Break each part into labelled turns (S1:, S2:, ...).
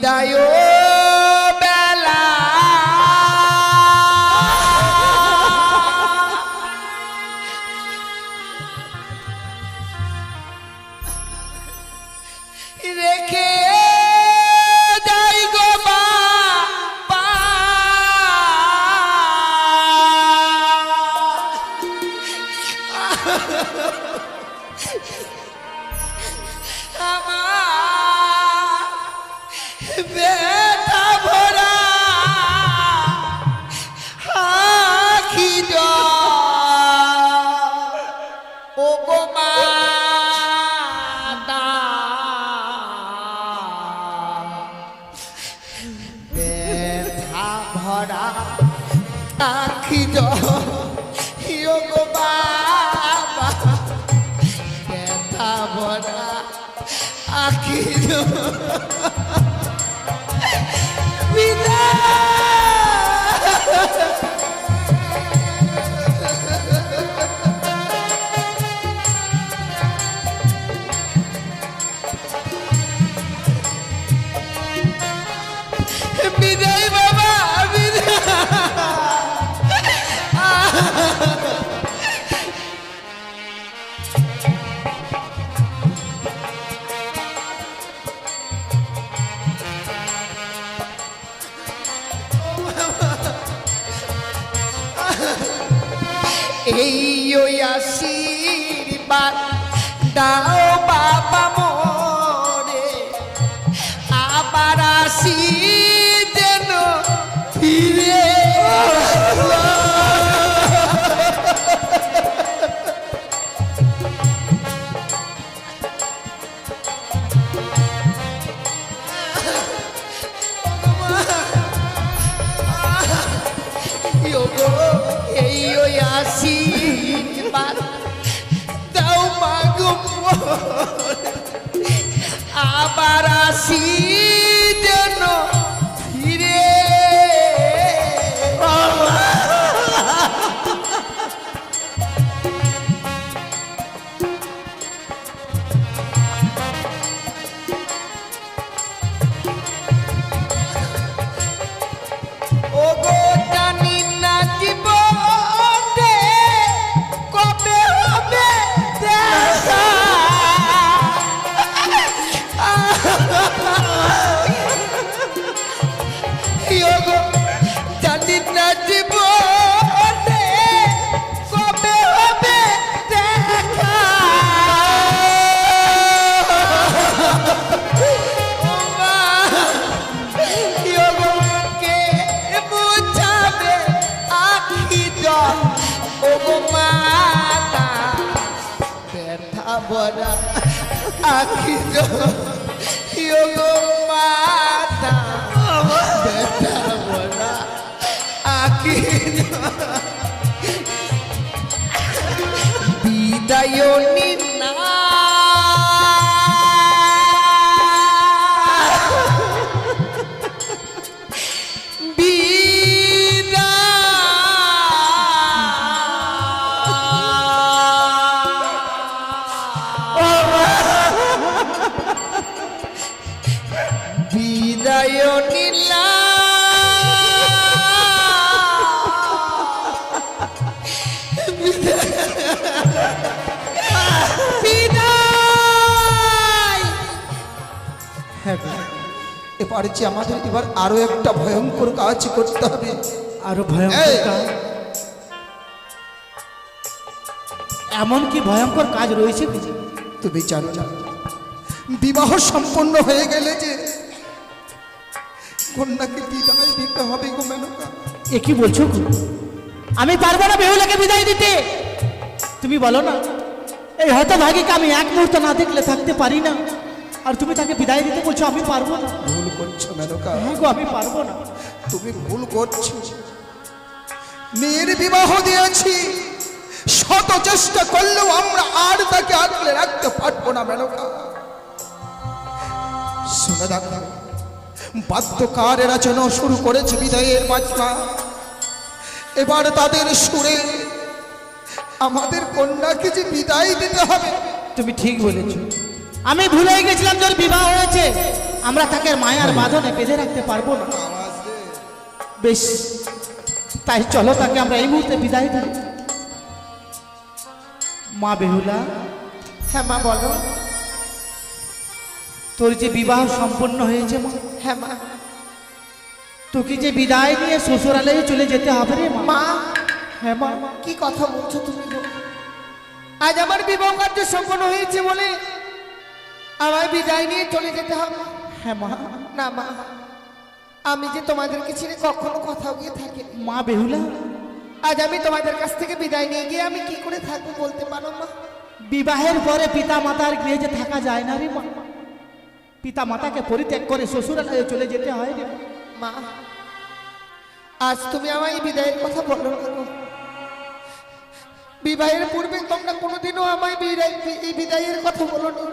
S1: বিদায় বেলা রেখে যাই গো বাবা আমার ব্যথা ভরা আখি ও গো মাতা ব্যথা ভরা আখি ও গো বাবা ব্যথা ভরা আখি বিদায় বাবা এই ওই আশীর্বাদ দাও বাবা মোরে আবার আসি যেন ফিরে এই ওই আশীর্বাদ দাও মাগো আবার আসি যেন ফিরে ও গো জানি না জীবনে কবে হবে দেখা গো জানি না জীবনে কবে হবে দেখা বড়া আখি গো মাতা বেটা বড়া আখি বিদায় নিনা বিদায় নিলা
S2: এবার যে আমাদের এবার আরো একটা ভয়ঙ্কর কাজ করতে হবে।
S3: আরো ভয়ঙ্কর কাজ? এমন কি ভয়ঙ্কর কাজ রয়েছে বুঝি?
S2: তুমি জানো না বিবাহ সম্পন্ন হয়ে গেলে যে কন্যাকে বিদায় দিতে হবে গো মেনকা।
S3: এ কি বলছো গো? আমি পারবো না বেহুলাকে বিদায় দিতে। তুমি বলো না এই হতভাগীকে আমি এক মুহূর্ত না দেখলে থাকতে পারি না, আর তুমি তাকে বিদায় দিতে বলছো আমি পারবো না।
S2: ভুল করছো মেনকা।
S3: হ্যাঁ গো আমি পারবো না।
S2: তুমি ভুল করছো। মেয়ের বিবাহ দিয়েছি, শত চেষ্টা করলেও আমরা আর তাকে আঁকলে রাখতে পারবো না মেনকা। শুনে দেখো বাদ্যকারেরা যেন শুরু করেছে বিদায়ের বাজনা। এবার তাদের সুরে আমাদের কন্যাকে যে বিদায় দিতে হবে।
S3: তুমি ঠিক বলেছ, আমি ভুলে গেছিলাম যে ওর বিবাহ হয়েছে। আমরা তাকে মায়ার বাঁধনে বেঁধে রাখতে পারবো না। বেশ, তাই চলো তাকে আমরা এই মুহূর্তে বিদায় দিই। মা বেহুলা,
S1: হ্যাঁ মা বলো।
S3: তোর যে বিবাহ সম্পন্ন হয়েছে মা,
S1: হ্যাঁ মা।
S3: তোকে যে বিদায় নিয়ে শ্বশুরালয়ে চলে যেতে হবে রে মা।
S1: মা
S3: হ্যাঁ মা।
S1: কি কথা বলছো তুমি গো? আজ আমার বিবাহ কার্য সম্পন্ন হয়েছে বলে আমার বিদায় নিয়ে চলে যেতে হবে?
S3: হ্যাঁ মা।
S1: না মা, আমি যে তোমাদেরকে ছেড়ে কখনো কোথাও গিয়ে থাকি না।
S3: মা বেহুলা,
S1: আজ আমি তোমাদের কাছ থেকে বিদায় নিয়ে গিয়ে আমি কি করে থাকবো বলতে পারো মা?
S3: বিবাহের পরে পিতা মাতার গৃহে যে থাকা যায় না রে মা। পিতা মাতাকে পরিত্যাগ করে শ্বশুরালয়ে চলে যেতে হয় রে
S1: মা। আজ তুমি আমায় এই বিদায়ের কথা বলো না গো। বিবাহের পূর্বে তোমরা কোনোদিনও আমায় এই বিদায়ের কথা বলো না।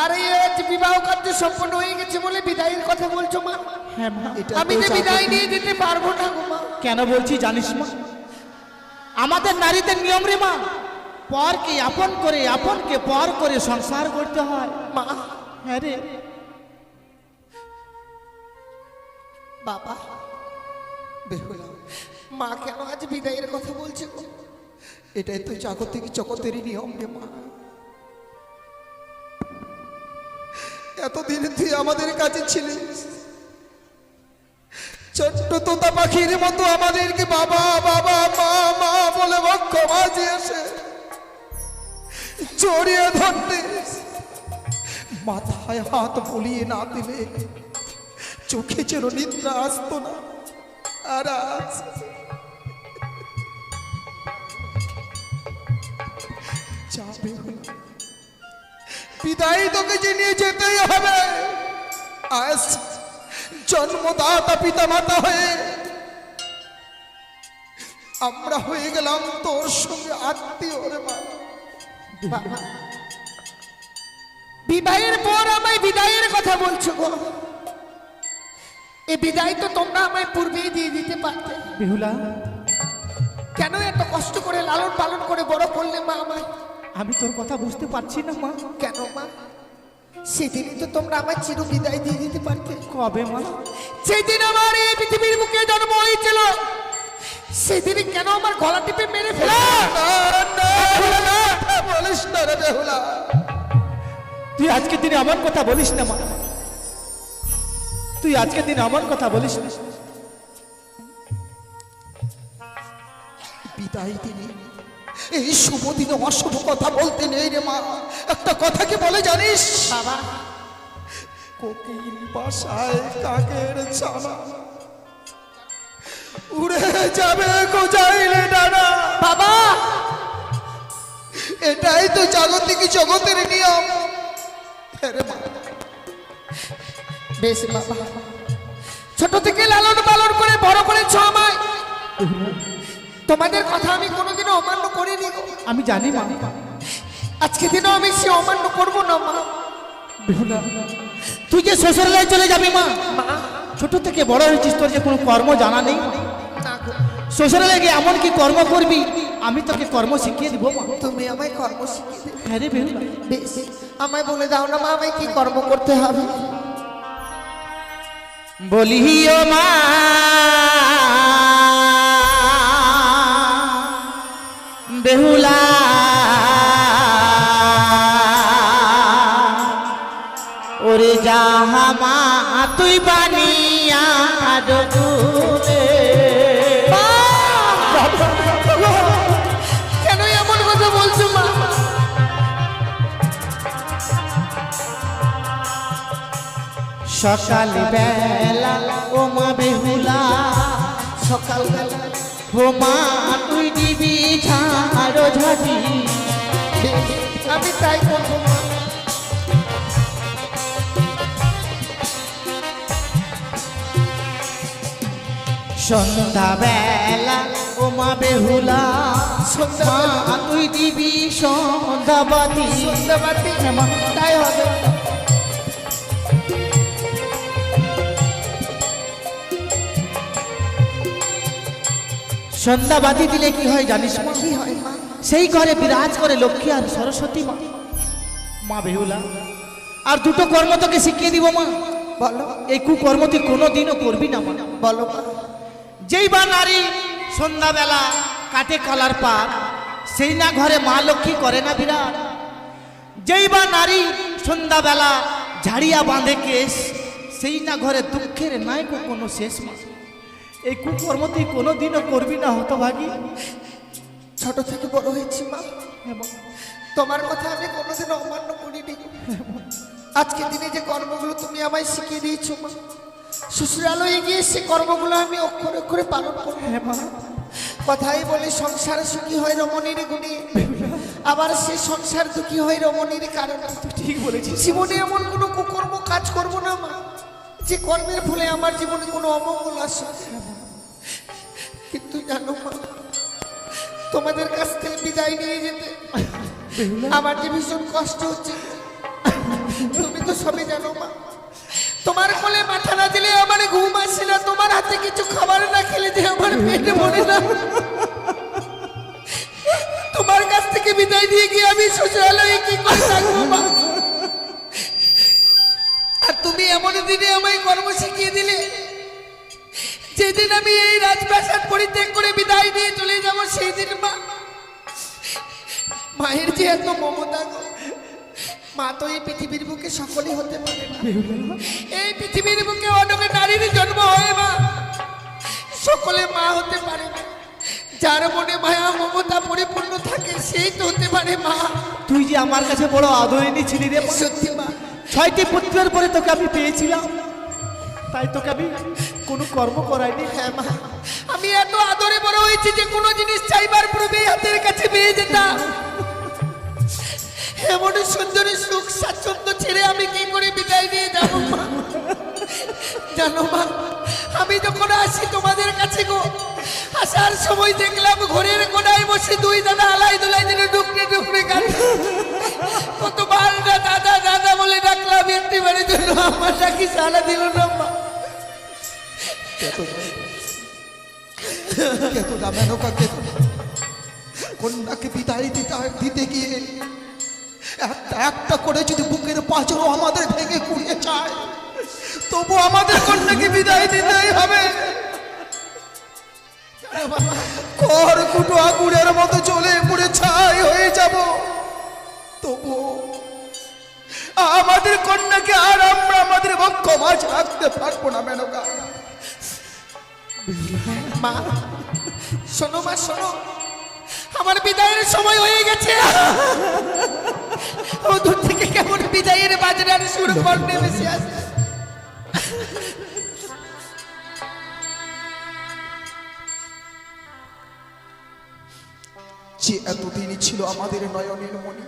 S1: আর এই আজ বিবাহ কার্য সম্পন্ন হয়ে গেছে বলে বিদায়ের কথা বলছো মা?
S3: হ্যাঁ মা।
S1: আমি যে বিদায় নিয়ে যেতে পারবো না গো মা।
S3: কেন বলছি জানিস মা? আমাদের নারীদের নিয়ম রে মা, পরকে আপন করে আপনকে পর করে সংসার করতে হয়
S1: মা।
S3: হ্যাঁ রে
S1: বাবা বেহুলা, মা কেন আজ বিদায়ের কথা বলছে গো?
S2: এটাই তো জাগতিক জগতেরই নিয়ম রে মা। এতদিন তুই আমাদের কাছে ছিলিস, ছোট্ট তোতা পাখির মতো আমাদেরকে বাবা বাবা মা মা বলে বক্ষ বাজে এসে জড়িয়ে ধরতিস। মাথায় হাত বলিয়ে না দিলে চোখে যেন নিদ্রা আসতো না। আর আজ যাবে হলো, বিদায় তোকে যে নিয়ে যেতেই হবে। আজ জন্মদাতা পিতা মাতা হয়ে আমরা হয়ে গেলাম তোর সঙ্গে আত্মীয় রে মা।
S1: বাবা, বিবাহের পর আমায় বিদায়ের কথা বলছো গো? এই বিদায় তো তোমরা আমায় পূর্বেই দিয়ে দিতে পারতে।
S3: বেহুলা,
S1: কেন এত কষ্ট করে লালন পালন করে বড় করলে মা আমায়?
S3: আমি তোর কথা বুঝতে পারছি না মা।
S1: কেন মা? সেদিনই তো তোমরা আমার চির বিদায় দিয়ে দিতে পারতে।
S3: কবে মা?
S1: সেদিন আমার এই পৃথিবীর বুকে জন্ম হয়েছিল, সেদিনই কেন আমার গলা টিপে মেরে ফেলে?
S2: বলিস না রে বেহুলা।
S3: তুই আজকে দিনে আমার কথা বলিস না মা, তুই আজকে দিনে আমার কথা বলিস না।
S2: বিদায় দিনে এই শুভ দিনে অশুভ কথা বলতে নেই রে মা। একটা কথা কি বলে জানিস?
S1: বাবা,
S2: কোকিল বাসায় কাকের ছানা, উড়ে যাবে কোজাইলে ডানা।
S1: বাবা,
S2: এটাই তো জাগতিক জগতের নিয়ম রে মা।
S1: বেশ বাবা, ছোট থেকে লালন পালন করে বড় করেছ আমায়, তোমাদের কথা আমি কোনোদিনও অমান্য করিনি গো।
S3: আমি জানি মা।
S1: আজকে দিনও আমি সে অমান্য করবো না মা।
S3: বেহুলা, তুই যে শ্বশুরালয়ে চলে যাবি মা, ছোট থেকে বড় হয়েছিস, তোর যে কোনো কর্ম জানা নেই।
S1: না গো,
S3: শ্বশুরালয়ে গিয়ে এমন কি কর্ম করবি, আমি তোকে কর্ম শিখিয়ে দিব মা।
S1: তুমি আমায় কর্ম শিখিয়ে দেবে।
S3: হ্যাঁ রে বেহুলা।
S1: বেশ, আমায় বলে দাও না মা, আমায় কি কর্ম করতে হবে?
S3: বলিও মা, বেহুলা ওরে জাহামা তুই বানিয়া দুলে।
S1: কেন এমন কথা বলছো মা?
S3: সকাল বেলা ও মা বেহুলা,
S1: সকালবেলা
S3: ও মা তুই দিবি ঝাড়ো ঝাঁটি।
S1: আমি তাই করবো মা।
S3: সন্ধ্যা বেলা ও মা বেহুলা, মা তুই দিবি সন্ধ্যাবাতি।
S1: সন্ধ্যাবাতি তাই হবে।
S3: সন্ধ্যাবাতি দিলে কি হয় জানিস মা?
S1: কি হয় মা?
S3: সেই ঘরে বিরাজ করে লক্ষ্মী আর সরস্বতী মা। মা বেহুলা, আর দুটো কর্ম তোকে শিখিয়ে দিব মা।
S1: বলো
S3: এই কুকর্ম তুই কোনোদিনও করবি না মা।
S1: বলো মা।
S3: যেই বা নারী সন্ধ্যাবেলা কাটে কলার পাত, সেই না ঘরে মা লক্ষ্মী করে না বিরাট। যেই বা নারী সন্ধ্যাবেলা ঝাড়িয়া বাঁধে কেশ, সেই না ঘরে দুঃখের নাই কোনো শেষ মা। এই কুকর্ম তুই কোনোদিনও করবি না হতভাগী।
S1: ছোট থেকে বড় হয়েছি মা, তোমার কথা আমি কোনোদিনও অমান্য করিনি। আজকের দিনে যে কর্মগুলো তুমি আমায় শিখিয়ে দিয়েছো মা, শ্বশুরালয়ে গিয়ে সে কর্মগুলো আমি অক্ষরে অক্ষরে পালন করবো। কথাই বলে সংসার সুখী হয় রমণীর গুণে, আবার সে সংসার দুঃখী হয় রমণীর কারণে।
S3: ঠিক বলেছিস।
S1: জীবনে এমন কোনো কুকর্ম কাজ করবো না মা, যে কর্মের ফলে আমার জীবনে কোনো অমঙ্গল আসে। কিন্তু জানো মা, তোমাদের কাছ থেকে বিদায় নিয়ে যেতে আমার যে ভীষণ কষ্ট হচ্ছে, তুমি তো সবই জানো মা। তোমার কোলে মাথা না দিলে আমার ঘুম আসে না, তোমার হাতে কিছু খাবার না খেলে যে আমার পেটে ভরে না। তোমার কাছ থেকে বিদায় নিয়ে গিয়ে আমি শ্বশুরালয়ে কি করে থাকবো মা? আর তুমি এমন দিনে আমায় কর্ম শিখিয়ে দিলে, যেদিন আমি এই রাজপ্রাসাদ পরিত্যাগ করে বিদায় নিয়ে চলে যাব, সেই দিন মা, মায়ের যে এত মমতা গো, মা তো এই পৃথিবীর বুকে সকলেই হতে পারে না। এই পৃথিবীর বুকে অনেক নারীর জন্ম হয় মা, সকলে মা হতে পারে না। যার মনে মায়া মমতা পরিপূর্ণ থাকে সেই তো হতে পারে মা।
S3: তুই যে আমার কাছে বড় আদরিনী ছিলি রে।
S1: সত্যি মা,
S3: 6টি পুত্রের পরে তোকে আমি পেয়েছিলাম, তাই তোকে আমি কোনো কর্ম করাইনি।
S1: হ্যাঁ মা, আমি এত আদরে বড় হয়েছি যে কোনো জিনিস চাইবার পূর্বে হাতের কাছে পেয়ে যেতাম। এমন সুন্দর সুখ স্বাচ্ছন্দ্য ছেড়ে আমি কি করে বিদায় নিয়ে যাবো মা? জানো মা, আমি যখন আসি তোমাদের কাছে গো, আসার সময় দেখলাম ঘরের কোনায় বসে দুই দাদা আলাই দোলাই দিলে ডুকরে ডুকরে কাঁদে। কতবার না দাদা দাদা বলে ডাকলাম, একটিবারের জন্য আমার ডাকি সাড়া দিল না মা।
S2: কেতনা মেনকা কেতনা, কন্যাকে বিদায় দিতে গিয়ে একটা একটা করে যদি বুকের পাঁচড়ও আমাদের ভেঙে কুড়িয়ে যায়, তবু আমাদের কন্যাকে বিদায় দিতেই হবে। খড়কুটো আগুনের মতো জ্বলে পুড়ে ছাই হয়ে যাব, তবু আমাদের কন্যাকে আর আমরা আমাদের বক্ষ মাঝ রাখতে পারবো না মেনকা।
S1: মা শোনো মা, শোনো, আমার বিদায়ের সময় হয়ে গেছে। ও দূর থেকে কেমন বিদায়ের বাজনার সুর কর্ণে ভেসে আসে।
S2: যে এতদিনই ছিল আমাদের নয়নের মণি,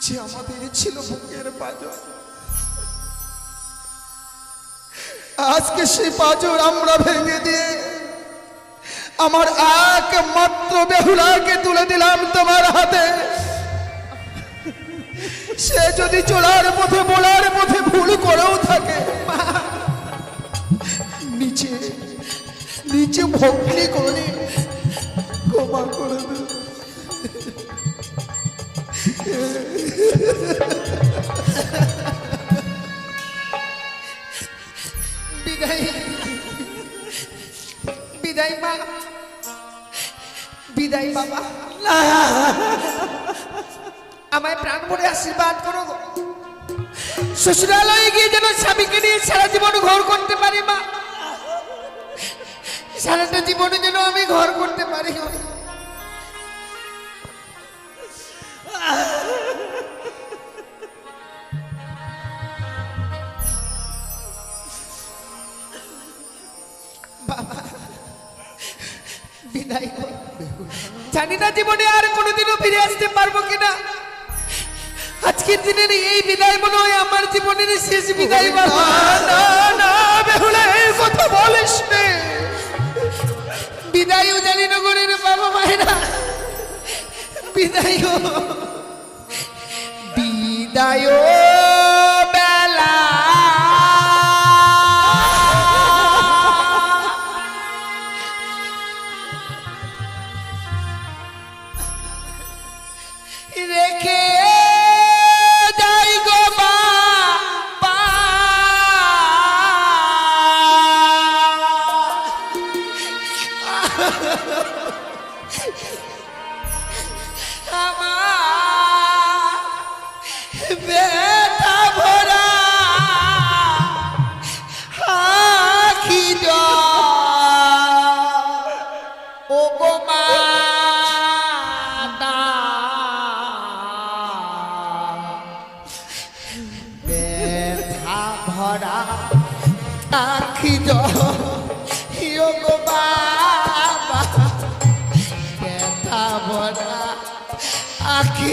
S2: যে আমাদের ছিল বুকের পাঁজর, আজকে সেই পাঁজর আমরা ভেঙে দিয়ে আমার একমাত্র বেহুলাকে তুলে দিলাম তোমার হাতে। সে যদি চলার পথে বলার পথে ভুল করেও থাকে, নিচে নিচে ভক্তি করে ক্ষমা করে দে।
S1: বিদায় বিদায় মা, বিদায় বাবা, আমায় প্রাণ ভরে আশীর্বাদ করো গো। শ্বশুরালয়ে গিয়ে যেন স্বামীকে নিয়ে সারা জীবন ঘর করতে পারি মা, সারাটা জীবনে যেন আমি ঘর করতে পারি। বাবা বিদায় করো। জানি না জীবনে আর কোনোদিনও ফিরে আসতে পারবো কিনা। আজকের দিনের এই বিদায় মনে হয় আমার জীবনের শেষ বিদায় বাবা।
S2: না না বেহুলা, এই কথা বলিস নে।
S1: বিদায়ও জানি না গরির বাবা মায়েরা, বিদায়ও বিদায়ও বেলা রেখে ব্যথা ভরা আখি জল গো বাবা, ব্যথা ভরা আখি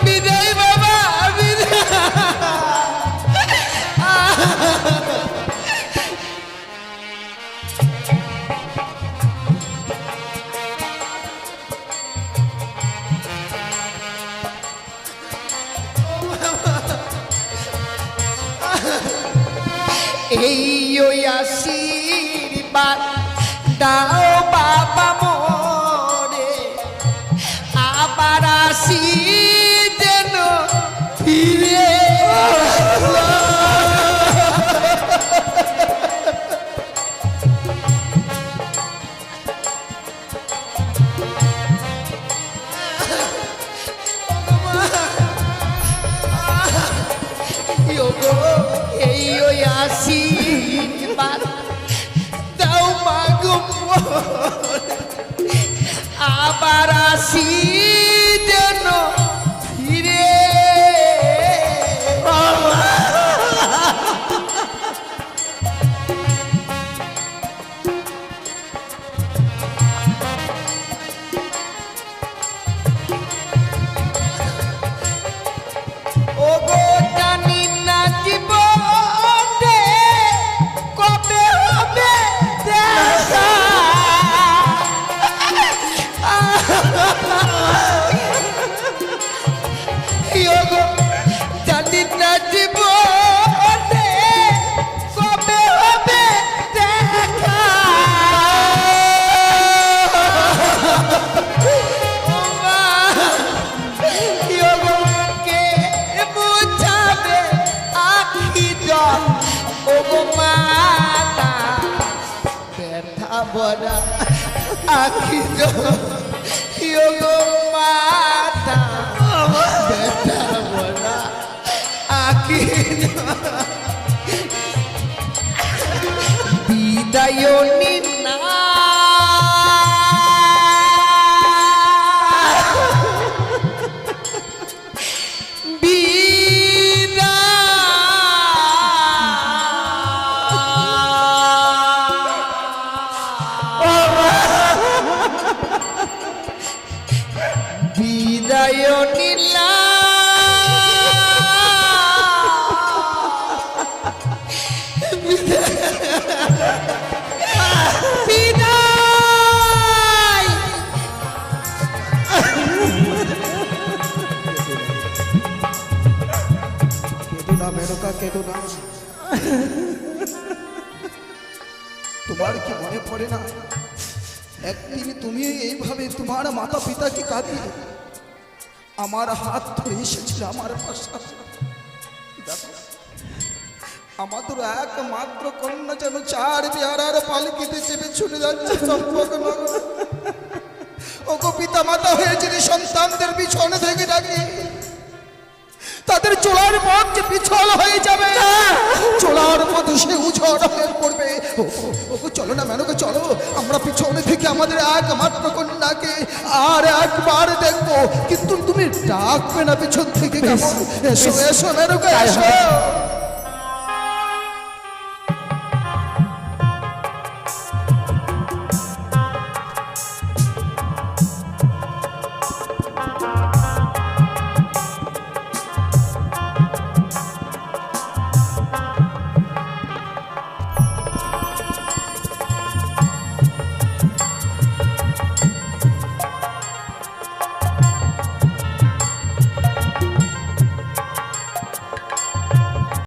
S1: বিদায় বাবা, বিদায়। এই ওই আশীর্বাদ দাও বাবা মোরে, আবার আসি যেন ফিরে। এই ওই আশীর্বাদ দাও মাগো মোরে, আবার আসি যেন ফিরে। ও গো জানি না জীবনে কবে হবে দেখা, জানি না জীবনে কবে হবে দেখা। কে বুঝাবে আখি জল ও গো মাতা, ব্যথা ভরা আখি জল গো মাতা, ব্যথা ভরা আখি বিদায় নিনা। বিদায় নীলা বিদায়।
S2: কেঁদো না মেনকা, কেঁদো না। তোমার কি মনে পড়ে না একদিন তুমি এইভাবে তোমার মাতা পিতাকে কাঁদিয়ে আমার হাত ধরে এসেছিল আমার পাশে। দেখো, আমাদের একমাত্র কন্যা যেন চার বেহারার পালকিতে চেপে ছুটে যাচ্ছে চম্পক নগর। ওগো পিতা মাতা হয়ে যিনি সন্তানদের পিছনে থেকে ডাকে, তাদের চোলার পথ যে পিছল হয়ে যাবে, চোলার পথ সে উঝড় হয়ে পড়বে। ওগো চলো না মেনকা, চলো আমরা পিছনে থেকে আমাদের একমাত্র কন্যাকে আর একবার দেখবো, কিন্তু তুমি ডাকবে না পিছন থেকে। কেমন? এসো এসো মেনকা, এসো।